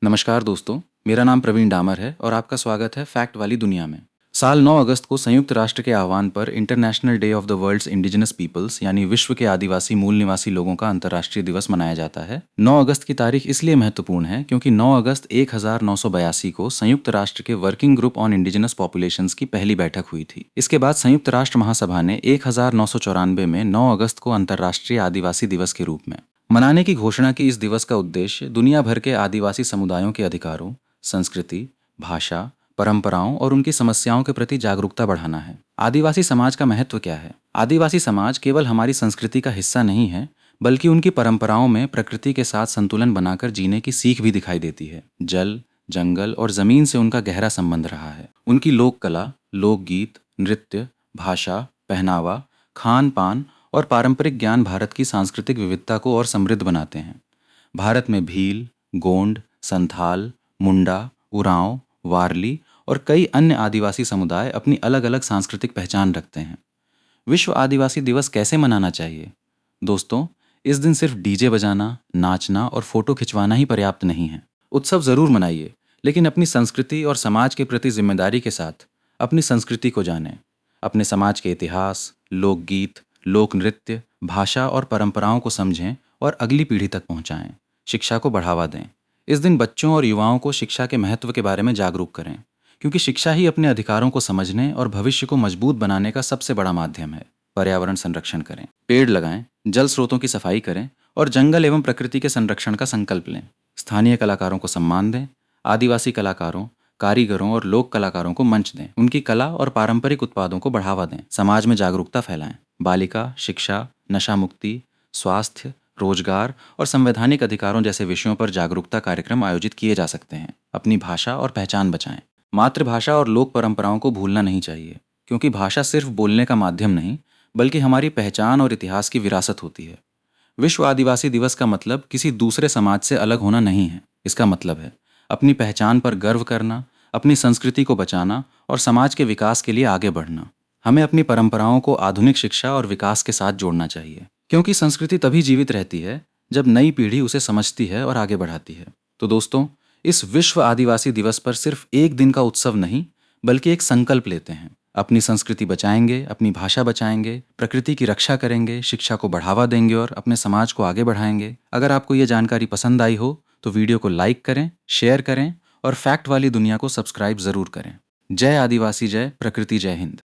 नमस्कार दोस्तों, मेरा नाम प्रवीण डामर है और आपका स्वागत है फैक्ट वाली दुनिया में। साल 9 अगस्त को संयुक्त राष्ट्र के आह्वान पर international day of the world's indigenous peoples यानी विश्व के आदिवासी मूल निवासी लोगों का अंतर्राष्ट्रीय दिवस मनाया जाता है। 9 अगस्त की तारीख इसलिए महत्वपूर्ण है क्योंकि 9 अगस्त 1982 को संयुक्त राष्ट्र के working group on indigenous populations की पहली बैठक हुई थी। इसके बाद संयुक्त राष्ट्र महासभा ने 1994 में 9 अगस्त को अंतर्राष्ट्रीय आदिवासी दिवस के रूप में मनाने की घोषणा की। इस दिवस का उद्देश्य दुनिया भर के आदिवासी समुदायों के अधिकारों, संस्कृति, भाषा, परंपराओं और उनकी समस्याओं के प्रति जागरूकता बढ़ाना है। आदिवासी समाज का महत्व क्या है? आदिवासी समाज केवल हमारी संस्कृति का हिस्सा नहीं है, बल्कि उनकी परंपराओं में प्रकृति के साथ संतुलन बनाकर जीने की सीख भी दिखाई देती है। जल, जंगल और जमीन से उनका गहरा संबंध रहा है। उनकी लोक कला, लोकगीत, नृत्य, भाषा, पहनावा, खान पान और पारंपरिक ज्ञान भारत की सांस्कृतिक विविधता को और समृद्ध बनाते हैं। भारत में भील, गोंड, संथाल, मुंडा, उरांव, वारली और कई अन्य आदिवासी समुदाय अपनी अलग अलग सांस्कृतिक पहचान रखते हैं। विश्व आदिवासी दिवस कैसे मनाना चाहिए? दोस्तों, इस दिन सिर्फ डीजे बजाना, नाचना और फोटो खिंचवाना ही पर्याप्त नहीं है। उत्सव जरूर मनाइए, लेकिन अपनी संस्कृति और समाज के प्रति जिम्मेदारी के साथ अपनी संस्कृति को जानें। अपने समाज के इतिहास, लोकगीत, लोक नृत्य, भाषा और परंपराओं को समझें और अगली पीढ़ी तक पहुंचाएं। शिक्षा को बढ़ावा दें। इस दिन बच्चों और युवाओं को शिक्षा के महत्व के बारे में जागरूक करें, क्योंकि शिक्षा ही अपने अधिकारों को समझने और भविष्य को मजबूत बनाने का सबसे बड़ा माध्यम है। पर्यावरण संरक्षण करें, पेड़ लगाएं, जल स्रोतों की सफाई करें और जंगल एवं प्रकृति के संरक्षण का संकल्प लें। स्थानीय कलाकारों को सम्मान दें। आदिवासी कलाकारों, कारीगरों और लोक कलाकारों को मंच दें। उनकी कला और पारंपरिक उत्पादों को बढ़ावा दें। समाज में जागरूकता फैलाएं। बालिका शिक्षा, नशा मुक्ति, स्वास्थ्य, रोजगार और संवैधानिक अधिकारों जैसे विषयों पर जागरूकता कार्यक्रम आयोजित किए जा सकते हैं। अपनी भाषा और पहचान बचाएं। मातृभाषा और लोक परंपराओं को भूलना नहीं चाहिए, क्योंकि भाषा सिर्फ बोलने का माध्यम नहीं, बल्कि हमारी पहचान और इतिहास की विरासत होती है। विश्व आदिवासी दिवस का मतलब किसी दूसरे समाज से अलग होना नहीं है। इसका मतलब है अपनी पहचान पर गर्व करना, अपनी संस्कृति को बचाना और समाज के विकास के लिए आगे बढ़ना। हमें अपनी परंपराओं को आधुनिक शिक्षा और विकास के साथ जोड़ना चाहिए, क्योंकि संस्कृति तभी जीवित रहती है जब नई पीढ़ी उसे समझती है और आगे बढ़ाती है। तो दोस्तों, इस विश्व आदिवासी दिवस पर सिर्फ एक दिन का उत्सव नहीं, बल्कि एक संकल्प लेते हैं। अपनी संस्कृति बचाएंगे, अपनी भाषा बचाएंगे, प्रकृति की रक्षा करेंगे, शिक्षा को बढ़ावा देंगे और अपने समाज को आगे बढ़ाएंगे। अगर आपको ये जानकारी पसंद आई हो तो वीडियो को लाइक करें, शेयर करें और फैक्ट वाली दुनिया को सब्सक्राइब जरूर करें। जय आदिवासी, जय प्रकृति, जय हिंद।